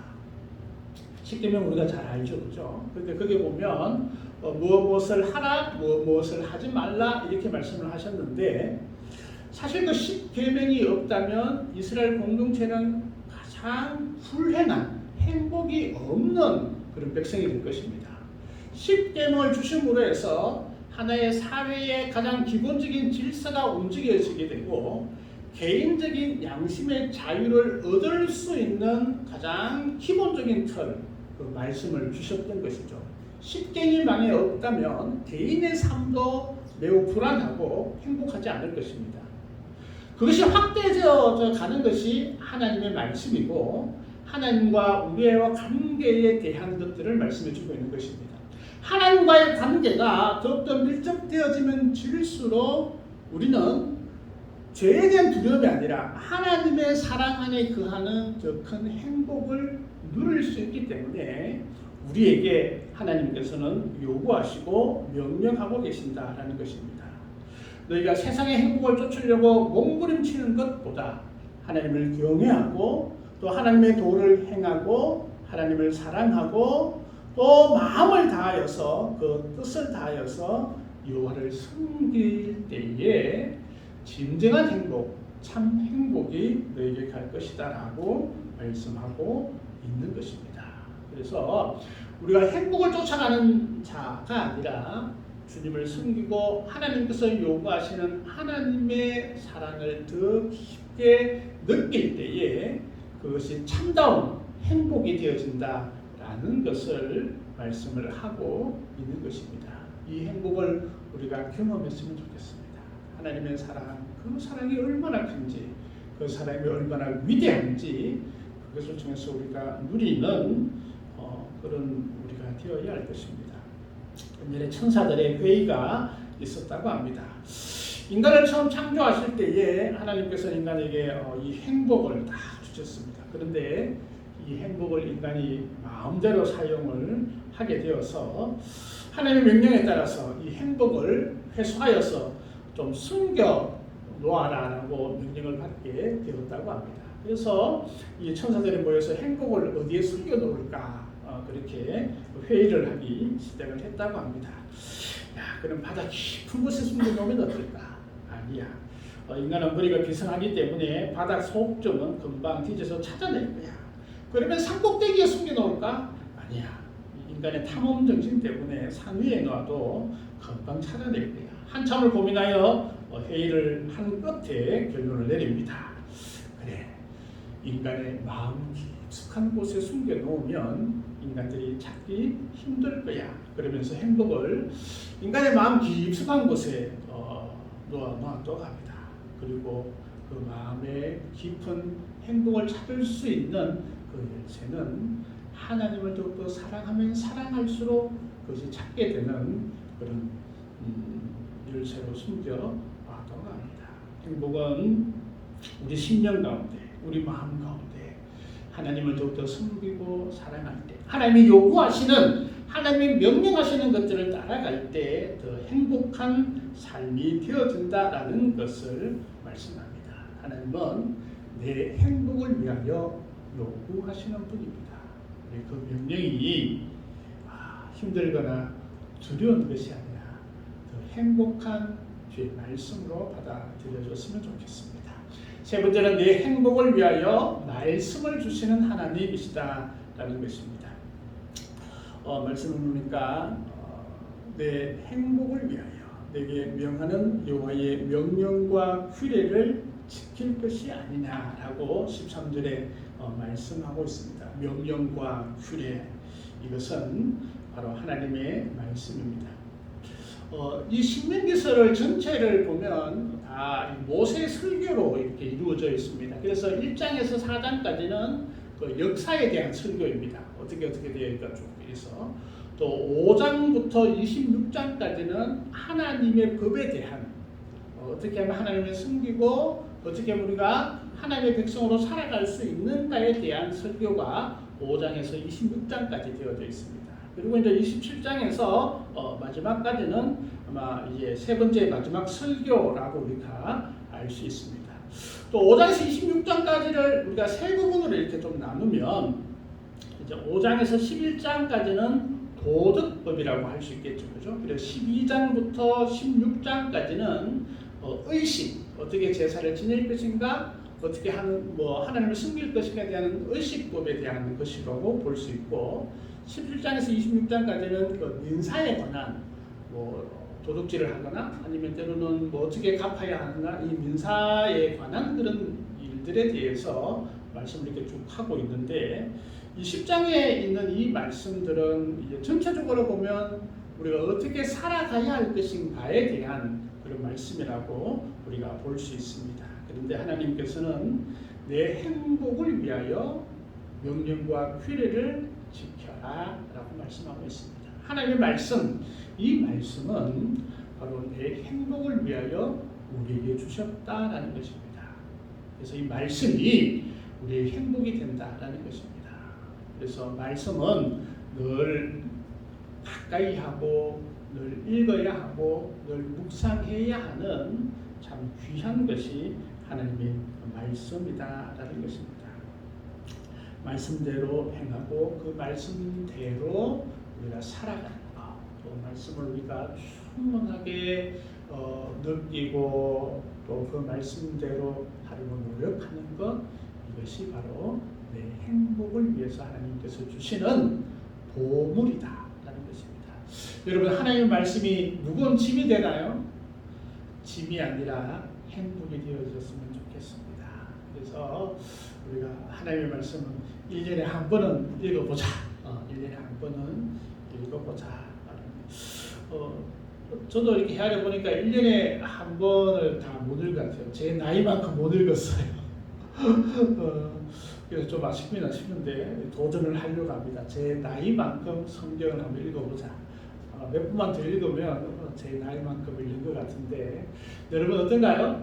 10계명 우리가 잘 알죠, 그죠? 그런데 거기에 보면 무엇을 하라, 무엇을 하지 말라 이렇게 말씀을 하셨는데 사실 그 10계명이 없다면 이스라엘 공동체는 가장 불행한 행복이 없는 그런 백성이 될 것입니다. 10계명을 주심으로 해서 하나의 사회의 가장 기본적인 질서가 움직여지게 되고 개인적인 양심의 자유를 얻을 수 있는 가장 기본적인 틀, 그 말씀을 주셨던 것이죠. 10계명이 없다면 개인의 삶도 매우 불안하고 행복하지 않을 것입니다. 그것이 확대되어 가는 것이 하나님의 말씀이고 하나님과 우리의 관계에 대한 것들을 말씀해 주고 있는 것입니다. 하나님과의 관계가 더욱더 밀접되어지면 질수록 우리는 죄에 대한 두려움이 아니라 하나님의 사랑 안에 거하는 저 큰 행복을 누릴 수 있기 때문에 우리에게 하나님께서는 요구하시고 명령하고 계신다라는 것입니다. 너희가 세상의 행복을 쫓으려고 몸부림치는 것보다 하나님을 경외하고 또 하나님의 도를 행하고 하나님을 사랑하고 또 마음을 다하여서 그 뜻을 다하여서 여호와를 섬길 때에 진정한 행복, 참 행복이 너에게 갈 것이다 라고 말씀하고 있는 것입니다. 그래서 우리가 행복을 쫓아가는 자가 아니라 주님을 섬기고 하나님께서 요구하시는 하나님의 사랑을 더 깊게 느낄 때에 그것이 참다운 행복이 되어진다라는 것을 말씀을 하고 있는 것입니다. 이 행복을 우리가 경험했으면 좋겠습니다. 하나님의 사랑, 그 사랑이 얼마나 큰지, 그 사랑이 얼마나 위대한지 그것을 통해서 우리가 누리는 그런 우리가 되어야 할 것입니다. 옛날에 천사들의 회의가 있었다고 합니다. 인간을 처음 창조하실 때에 하나님께서 인간에게 이 행복을 다 주셨습니다. 그런데 이 행복을 인간이 마음대로 사용을 하게 되어서 하나님의 명령에 따라서 이 행복을 회수하여서 좀 숨겨 놓아라라고 명령을 받게 되었다고 합니다. 그래서 이 천사들이 모여서 행복을 어디에 숨겨 놓을까 그렇게 회의를 하기 시작을 했다고 합니다. 야, 그럼 바다 깊은 곳에 숨겨 놓으면 어떨까? 아니야. 인간은 머리가 비상하기 때문에 바다 속점은 금방 뒤져서 찾아낼 거야. 그러면 산꼭대기에 숨겨 놓을까? 아니야. 인간의 탐험 정신 때문에 산 위에 놔도 금방 찾아낼 거야. 한참을 고민하여 회의를 한 끝에 결론을 내립니다. 그래, 인간의 마음 깊숙한 곳에 숨겨 놓으면 인간들이 찾기 힘들 거야. 그러면서 행복을 인간의 마음 깊숙한 곳에 놓아놓았다고 합니다. 그리고 그 마음의 깊은 행복을 찾을 수 있는 그 열쇠는 하나님을 더욱더 사랑하면 사랑할수록 그것이 찾게 되는 그런 열쇠로 숨겨왔다고 합니다. 행복은 우리 심령 가운데, 우리 마음 가운데 하나님을 더욱더 섬기고 사랑할 때, 하나님이 요구하시는, 하나님이 명령하시는 것들을 따라갈 때 더 행복한 삶이 되어진다라는 것을 말씀합니다. 하나님은 내 행복을 위하여 요구하시는 분입니다. 그 명령이 힘들거나 두려운 것이 아니라 더 행복한 주의 말씀으로 받아들여졌으면 좋겠습니다. 세 번째는 내 행복을 위하여 말씀을 주시는 하나님이시다라는 것입니다. 말씀을 보니까 내 행복을 위하여 내게 명하는 여호와의 명령과 규례를 지킬 것이 아니냐라고 13절에 말씀하고 있습니다. 명령과 규례, 이것은 바로 하나님의 말씀입니다. 이 신명기서를 전체를 보면 다 모세 설교로 이렇게 이루어져 있습니다. 그래서 1장에서 4장까지는 그 역사에 대한 설교입니다. 어떻게 되어있까 쭉 해서 또 5장부터 26장까지는 하나님의 법에 대한 어떻게 하면 하나님을 섬기고 어떻게 하면 우리가 하나님의 백성으로 살아갈 수 있는가에 대한 설교가 5장에서 26장까지 되어져 있습니다. 그리고 이제 27장에서 마지막까지는 아마 이제 세 번째 마지막 설교라고 우리가 알 수 있습니다. 또 5장에서 26장까지를 우리가 세 부분으로 이렇게 좀 나누면 이제 5장에서 11장까지는 도덕법이라고 할 수 있겠죠, 그죠? 그리고 12장부터 16장까지는 의식, 어떻게 제사를 지낼 것인가, 어떻게 하나님을 섬길 것인가에 대한 의식법에 대한 것이라고 볼 수 있고, 17장에서 26장까지는 그 민사에 관한 도둑질을 하거나 아니면 때로는 어떻게 갚아야 하는가, 이 민사에 관한 그런 일들에 대해서 말씀을 이렇게 쭉 하고 있는데, 이 10장에 있는 이 말씀들은 이제 전체적으로 보면 우리가 어떻게 살아가야 할 것인가에 대한 그런 말씀이라고 우리가 볼 수 있습니다. 그런데 하나님께서는 내 행복을 위하여 명령과 규례를 지켜라 라고 말씀하고 있습니다. 하나님의 말씀, 이 말씀은 바로 내 행복을 위하여 우리에게 주셨다라는 것입니다. 그래서 이 말씀이 우리의 행복이 된다라는 것입니다. 그래서 말씀은 늘 가까이 하고 늘 읽어야 하고 늘 묵상해야 하는 참 귀한 것이 하나님의 말씀이다라는 것입니다. 말씀대로 행하고 그 말씀대로 우리가 살아가는 것, 또 말씀을 우리가 충분하게 느끼고 또 그 말씀대로 하려고 노력하는 것, 이것이 바로 내 행복을 위해서 하나님께서 주시는 보물이다라는 것입니다. 여러분, 하나님의 말씀이 무거운 짐이 되나요? 짐이 아니라 행복이 되어졌으면 좋겠습니다. 그래서 우리가 하나님의 말씀은 1년에 한 번은 읽어보자. 1년에 한 번은 읽어보자. 저도 이렇게 헤아려 보니까 1년에 한 번을 다 못 읽었어요. 제 나이만큼 못 읽었어요. 그래서 좀 아쉽긴 싶은데 도전을 하려고 합니다. 제 나이만큼 성경을 한번 읽어보자. 몇 분만 더 읽으면 제 나이만큼 읽는 것 같은데, 여러분 어떤가요?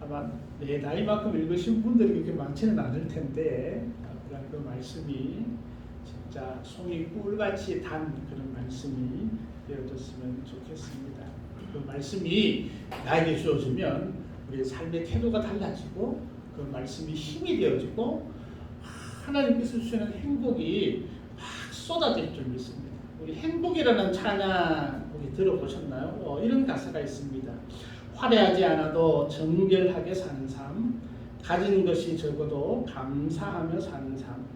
아마 내 나이만큼 읽으신 분들이 그렇게 많지는 않을 텐데, 그 말씀이 진짜 송이 꿀같이 단 그런 말씀이 되어졌으면 좋겠습니다. 그 말씀이 나에게 주어지면 우리의 삶의 태도가 달라지고 그 말씀이 힘이 되어지고 하나님께서 주시는 행복이 막 쏟아질 줄 믿습니다. 우리 행복이라는 찬양 우리 들어보셨나요? 이런 가사가 있습니다. 화려하지 않아도 정결하게 사는 삶, 가진 것이 적어도 감사하며 사는 삶,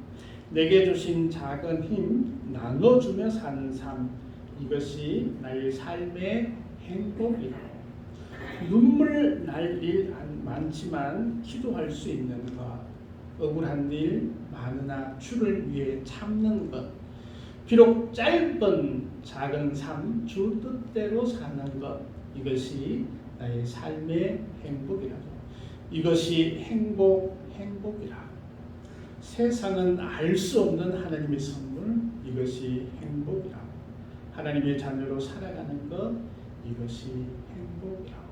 내게 주신 작은 힘 나눠주며 사는 삶, 이것이 나의 삶의 행복이라고. 눈물 날 일 많지만 기도할 수 있는 것, 억울한 일 많으나 주를 위해 참는 것, 비록 짧은 작은 삶 주 뜻대로 사는 것, 이것이 나의 삶의 행복이라고. 이것이 행복이라. 세상은 알 수 없는 하나님의 선물, 이것이 행복이라고. 하나님의 자녀로 살아가는 것, 이것이 행복이라고.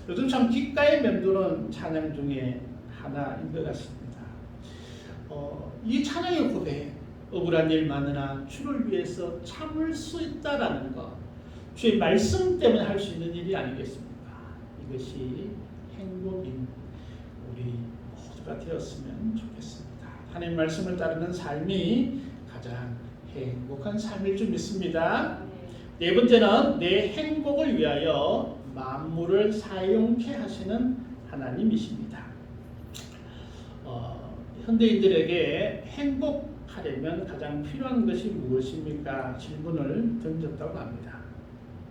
요즘 참 귓가에 맴도는 찬양 중에 하나인 것 같습니다. 이 찬양의 고백, 억울한 일 많으나 주를 위해서 참을 수 있다라는 것, 주의 말씀 때문에 할 수 있는 일이 아니겠습니까? 이것이 행복인 우리 모두가 되었으면 좋겠습니다. 하나님 말씀을 따르는 삶이 가장 행복한 삶일 줄 믿습니다. 네 번째는 내 행복을 위하여 만물을 사용케 하시는 하나님이십니다. 현대인들에게 행복하려면 가장 필요한 것이 무엇입니까? 질문을 던졌다고 합니다.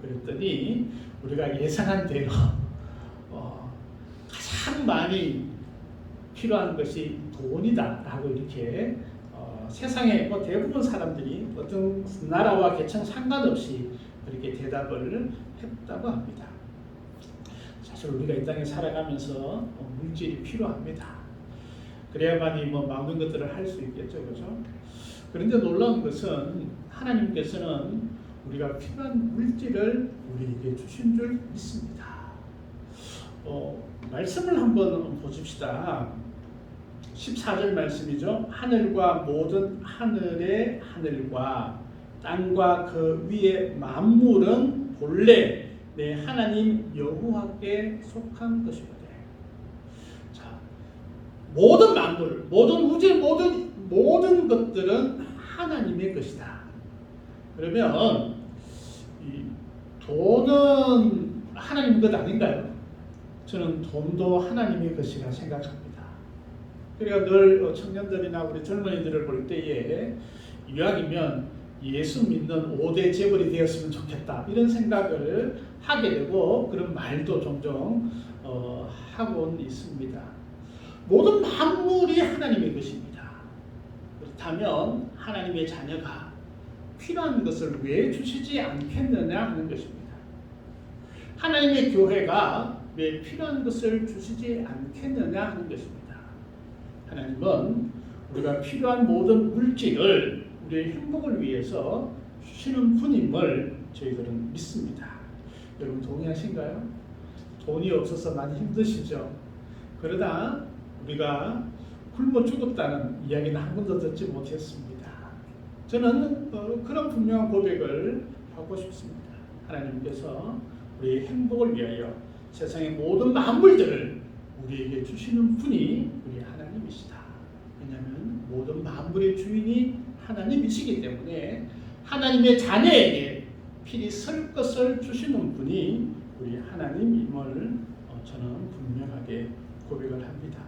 그랬더니 우리가 예상한 대로 가장 많이 필요한 것이 돈이다라고 이렇게 세상의 대부분 사람들이 어떤 나라와 계층 상관없이 그렇게 대답을 했다고 합니다. 사실 우리가 이 땅에 살아가면서 물질이 필요합니다. 그래야만이 많은 것들을 할 수 있겠죠, 그렇죠? 그런데 놀라운 것은 하나님께서는 우리가 필요한 물질을 우리에게 주신 줄 믿습니다. 말씀을 한번 보십시다. 14절 말씀이죠. 하늘과 모든 하늘의 하늘과 땅과 그 위의 만물은 본래 내 하나님 여호와께 속한 것이거든. 자, 모든 만물, 모든 우주, 모든 것들은 하나님의 것이다. 그러면 이 돈은 하나님 것 아닌가요? 저는 돈도 하나님의 것이라 생각합니다. 그러니까 늘 청년들이나 우리 젊은이들을 볼 때에 이왕이면 예수 믿는 5대 재벌이 되었으면 좋겠다 이런 생각을 하게 되고 그런 말도 종종 하곤 있습니다. 모든 만물이 하나님의 것입니다. 그렇다면 하나님의 자녀가 필요한 것을 왜 주시지 않겠느냐 하는 것입니다. 하나님의 교회가 왜 필요한 것을 주시지 않겠느냐 하는 것입니다. 하나님은 우리가 필요한 모든 물질을 우리의 행복을 위해서 주시는 분임을 저희들은 믿습니다. 여러분 동의하신가요? 돈이 없어서 많이 힘드시죠? 그러나 우리가 굶어 죽었다는 이야기는 한 번도 듣지 못했습니다. 저는 그런 분명한 고백을 하고 싶습니다. 하나님께서 우리의 행복을 위하여 세상의 모든 만물들을 우리에게 주시는 분이 우리 하나님이시다. 왜냐하면 모든 만물의 주인이 하나님이시기 때문에 하나님의 자녀에게 필히 설 것을 주시는 분이 우리 하나님임을 저는 분명하게 고백을 합니다.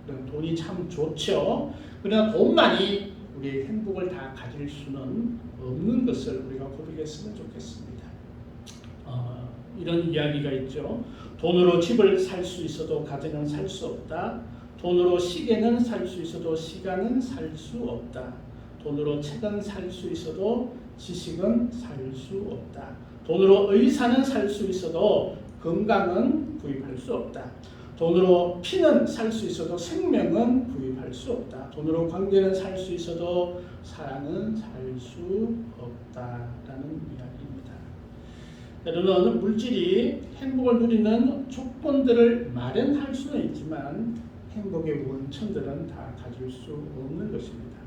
그런 돈이 참 좋죠. 그러나 돈만이 우리의 행복을 다 가질 수는 없는 것을 우리가 고백했으면 좋겠습니다. 이런 이야기가 있죠. 돈으로 집을 살 수 있어도 가정은 살 수 없다. 돈으로 시계는 살 수 있어도 시간은 살 수 없다. 돈으로 책은 살 수 있어도 지식은 살 수 없다. 돈으로 의사는 살 수 있어도 건강은 구입할 수 없다. 돈으로 피는 살 수 있어도 생명은 구입할 수 없다. 돈으로 관계는 살 수 있어도 사랑은 살 수 없다라는 이야기입니다. 때로는 물질이 행복을 누리는 조건들을 마련할 수는 있지만 행복의 원천들은 다 가질 수 없는 것입니다.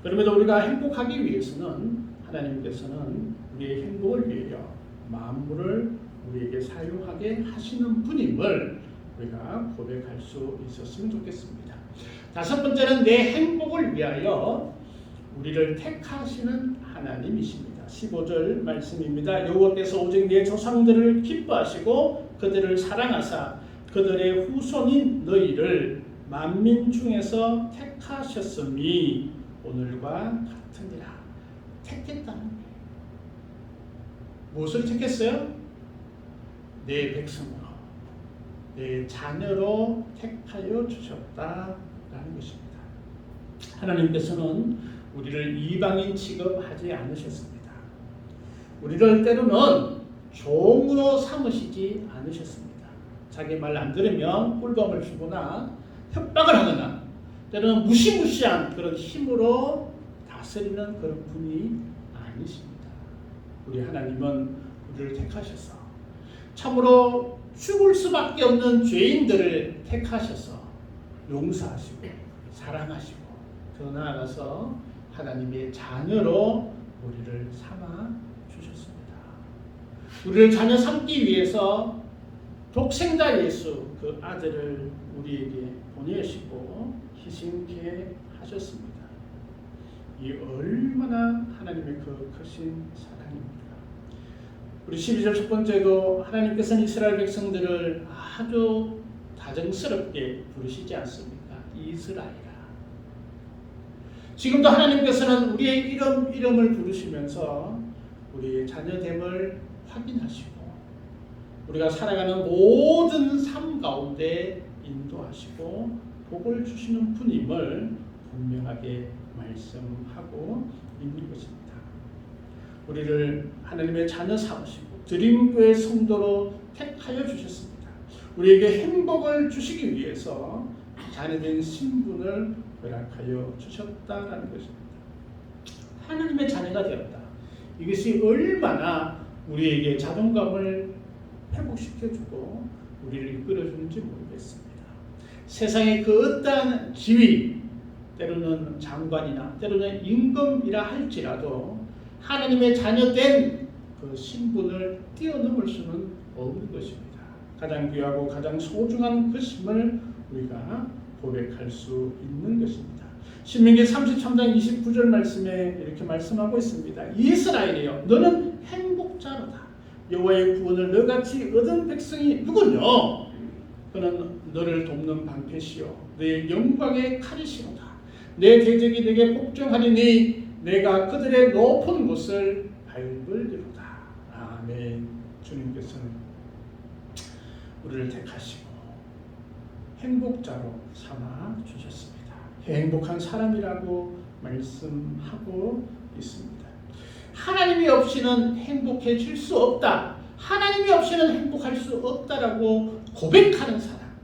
그럼에도 우리가 행복하기 위해서는 하나님께서는 우리의 행복을 위하여 만물을 우리에게 사용하게 하시는 분임을 우리가 고백할 수 있었으면 좋겠습니다. 다섯 번째는 내 행복을 위하여 우리를 택하시는 하나님이십니다. 15절 말씀입니다. 여호와께서 오직 내 조상들을 기뻐하시고 그들을 사랑하사 그들의 후손인 너희를 만민 중에서 택하셨음이 오늘과 같으니라. 택했다는 거예요. 무엇을 택했어요? 내 백성으로, 내 자녀로 택하여 주셨다라는 것입니다. 하나님께서는 우리를 이방인 취급하지 않으셨습니다. 우리를 때로는 종으로 삼으시지 않으셨습니다. 자기 말 안 들으면 꿀밤을 주거나 협박을 하거나 때로는 무시무시한 그런 힘으로 다스리는 그런 분이 아니십니다. 우리 하나님은 우리를 택하셔서 참으로 죽을 수밖에 없는 죄인들을 택하셔서 용서하시고 사랑하시고 더 나아가서 하나님의 자녀로 우리를 삼아 주셨습니다. 우리를 자녀 삼기 위해서 독생자 예수 그 아들을 우리에게 보내시고 희생케 하셨습니다. 이 얼마나 하나님의 그 크신 사랑입니까? 우리 12절 첫 번째도 하나님께서는 이스라엘 백성들을 아주 다정스럽게 부르시지 않습니까? 이스라엘아. 지금도 하나님께서는 우리의 이름을 부르시면서 우리의 자녀됨을 확인하시고 우리가 살아가는 모든 삶 가운데 인도하시고 복을 주시는 분임을 분명하게 말씀하고 있는 것입니다. 우리를 하나님의 자녀 삼으시고 드림교회 성도로 택하여 주셨습니다. 우리에게 행복을 주시기 위해서 자녀된 신분을 허락하여 주셨다라는 것입니다. 하나님의 자녀가 되었다. 이것이 얼마나 우리에게 자존감을 회복시켜주고 우리를 이끌어주는지 모르겠습니다. 세상의 그 어떠한 지위, 때로는 장관이나 때로는 임금이라 할지라도 하나님의 자녀된 그 신분을 뛰어넘을 수는 없는 것입니다. 가장 귀하고 가장 소중한 것임을 우리가 고백할 수 있는 것입니다. 신명기 33장 29절 말씀에 이렇게 말씀하고 있습니다. 이스라엘이여 너는 행복자로다. 여호와의 구원을 너같이 얻은 백성이 누구뇨? 그는 너를 돕는 방패시요 내 영광의 칼이시로다. 내 대적이 내게 복종하리니 내가 그들의 높은 곳을 밟으리로다. 아멘. 주님께서는 우리를 택하시고 행복자로 삼아 주셨습니다. 행복한 사람이라고 말씀하고 있습니다. 하나님이 없이는 행복해질 수 없다. 하나님이 없이는 행복할 수 없다라고 고백하는 사람,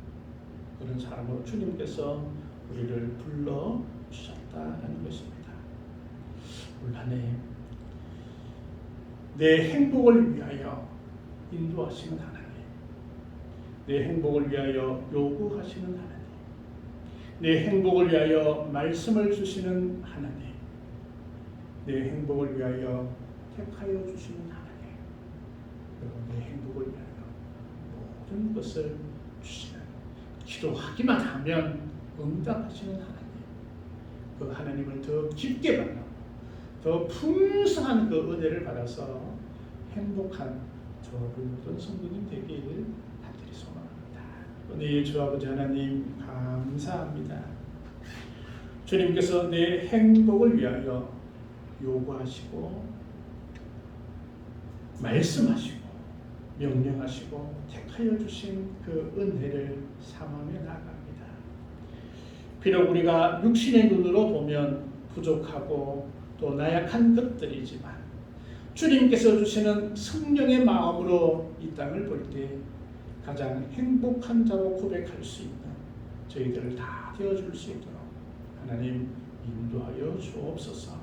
그런 사람으로 주님께서 우리를 불러주셨다는 것입니다. 올 한 해 내 행복을 위하여 인도하시는 하나님, 내 행복을 위하여 요구하시는 하나님, 내 행복을 위하여 말씀을 주시는 하나님, 내 행복을 위하여 택하여 주시는 하나님, 그리고 내 행복을 위하여 모든 것을 주시는, 기도하기만 하면 응답하시는 하나님, 그 하나님을 더 깊게 만나고 더 풍성한 그 은혜를 받아서 행복한 저 모든 성도님 되길 간절히 소망합니다. 오늘 주 아버지 하나님 감사합니다. 주님께서 내 행복을 위하여 요구하시고 말씀하시고 명령하시고 택하여 주신 그 은혜를 삼하며 나아갑니다. 비록 우리가 육신의 눈으로 보면 부족하고 또 나약한 것들이지만 주님께서 주시는 성령의 마음으로 이 땅을 볼 때 가장 행복한 자로 고백할 수 있는 저희들을 다 되어줄 수 있도록 하나님 인도하여 주옵소서.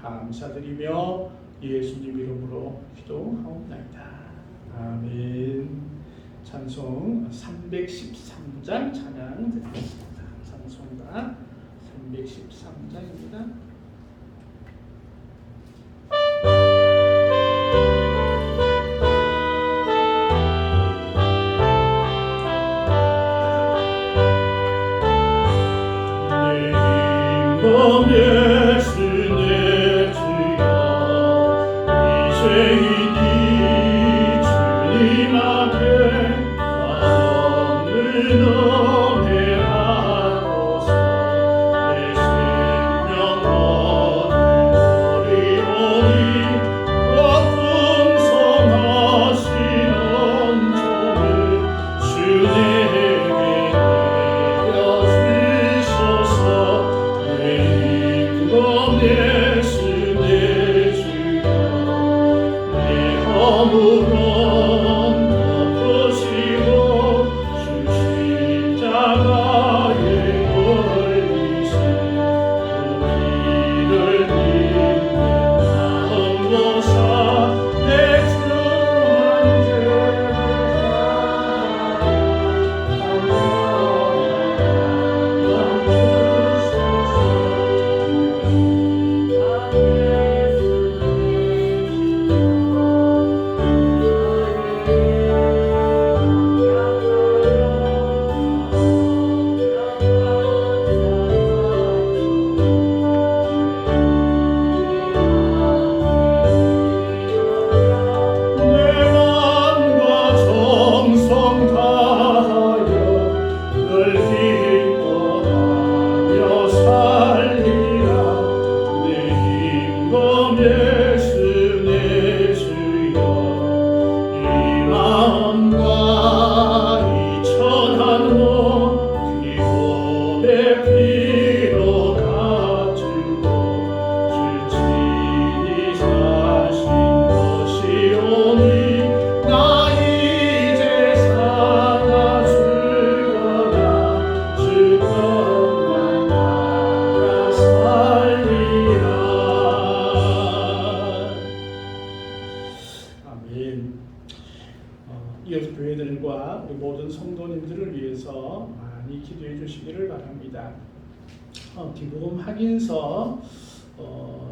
감사드리며 예수님 이름으로 기도하옵나이다. 아멘. 찬송 313장 찬양 드리겠습니다. 찬송가 313장입니다. 예수 내 주여 이제이니 주님 앞에 마음을 넘해하고서 내 생명 얻으리오니 풍성하신 은총을 주 내게 내려주소서. 예수 내 주여 내 허물은 덮으시고 주 십자가에 걸리신 그 피를 믿는 마음 보사 내 주한테 이어서 교회들과 우리 모든 성도님들을 위해서 많이 기도해 주시기를 바랍니다. 기복음 확인서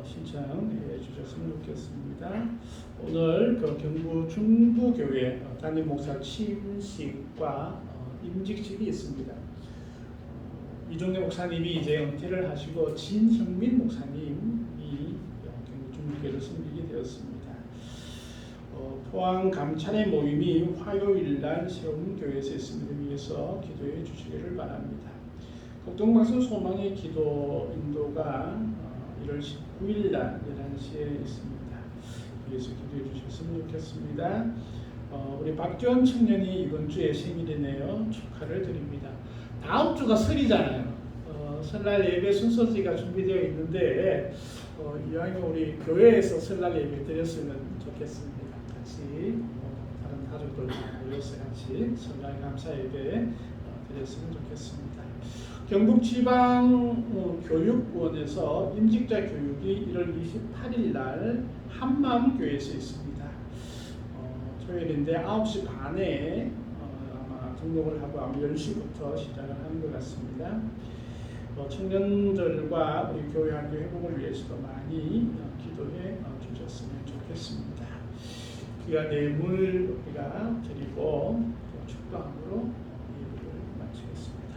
신청해 주셨으면 좋겠습니다. 오늘 그 경부 중부교회 담임 목사 취임식과 임직식이 있습니다. 이종래 목사님이 이제 은퇴를 하시고 진형민 목사님이 경부 중부교회를 섬기게 되었습니다. 포항 감찬의 모임이 화요일날 세운 교회에서 있음을 위해서 기도해 주시기를 바랍니다. 걱정박수 소망의 기도 인도가 1월 19일날 11시에 있습니다. 위해서 기도해 주셨으면 좋겠습니다. 우리 박지원 청년이 이번 주에 생일이네요. 축하를 드립니다. 다음 주가 설이잖아요. 설날 예배 순서지가 준비되어 있는데 이왕이면 우리 교회에서 설날 예배 드렸으면 좋겠습니다. 같이 다른 가족들 모여서 같이 설날 감사 예배 드렸으면 좋겠습니다. 경북지방교육원에서 임직자 교육이 1월 28일 날 한마음교회에서 있습니다. 토요일인데 9시 반에 아마 등록을 하고 아마 10시부터 시작을 하는 것 같습니다. 청년들과 우리 교회 학교 회복을 위해서도 많이 기도해 주셨으면 좋겠습니다. 귀한 예물 우리가 드리고 축도함으로 예배를 마치겠습니다.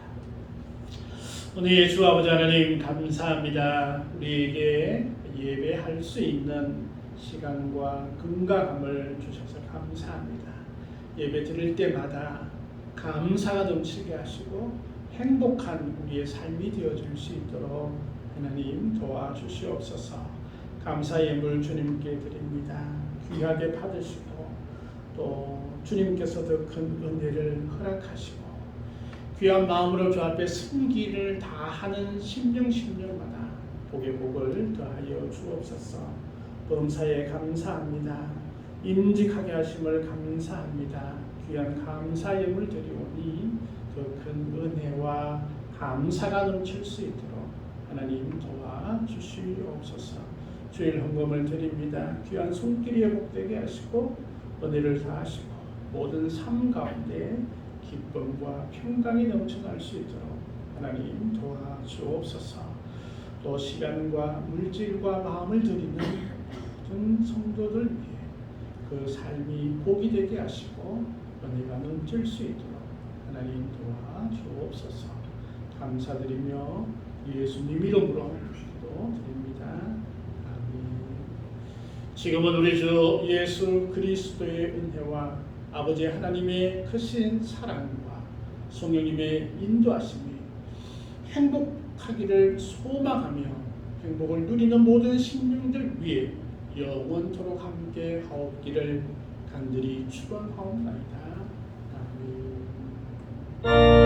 오늘 주 아버지 하나님 감사합니다. 우리에게 예배할 수 있는 시간과 건강함을 주셔서 감사합니다. 예배 드릴 때마다 감사가 넘치게 하시고 행복한 우리의 삶이 되어줄 수 있도록 하나님 도와주시옵소서. 감사 예물 주님께 드립니다. 귀하게 받으시고 또 주님께서 더 큰 은혜를 허락하시고 귀한 마음으로 주 앞에 승기를 다하는 심령마다 복의 복을 더하여 주옵소서. 범사에 감사합니다. 임직하게 하심을 감사합니다. 귀한 감사 예물 드리오니 더 큰 은혜와 감사가 넘칠 수 있도록 하나님 도와주시옵소서. 주일 헌금을 드립니다. 귀한 손길이 회복되게 하시고 은혜를 다하시고 모든 삶 가운데 기쁨과 평강이 넘쳐날 수 있도록 하나님 도와주옵소서. 또 시간과 물질과 마음을 드리는 모든 성도들 위해 그 삶이 복이 되게 하시고 은혜가 넘칠 수 있도록 하나님 도와주옵소서. 감사드리며 예수님 이름으로 기도드립니다. 아멘. 지금은 우리 주 예수 그리스도의 은혜와 아버지 하나님의 크신 사랑과 성령님의 인도하심이 행복하기를 소망하며 행복을 누리는 모든 심령들 위해 영원토록 함께 하옵기를 간절히 축원하옵나이다.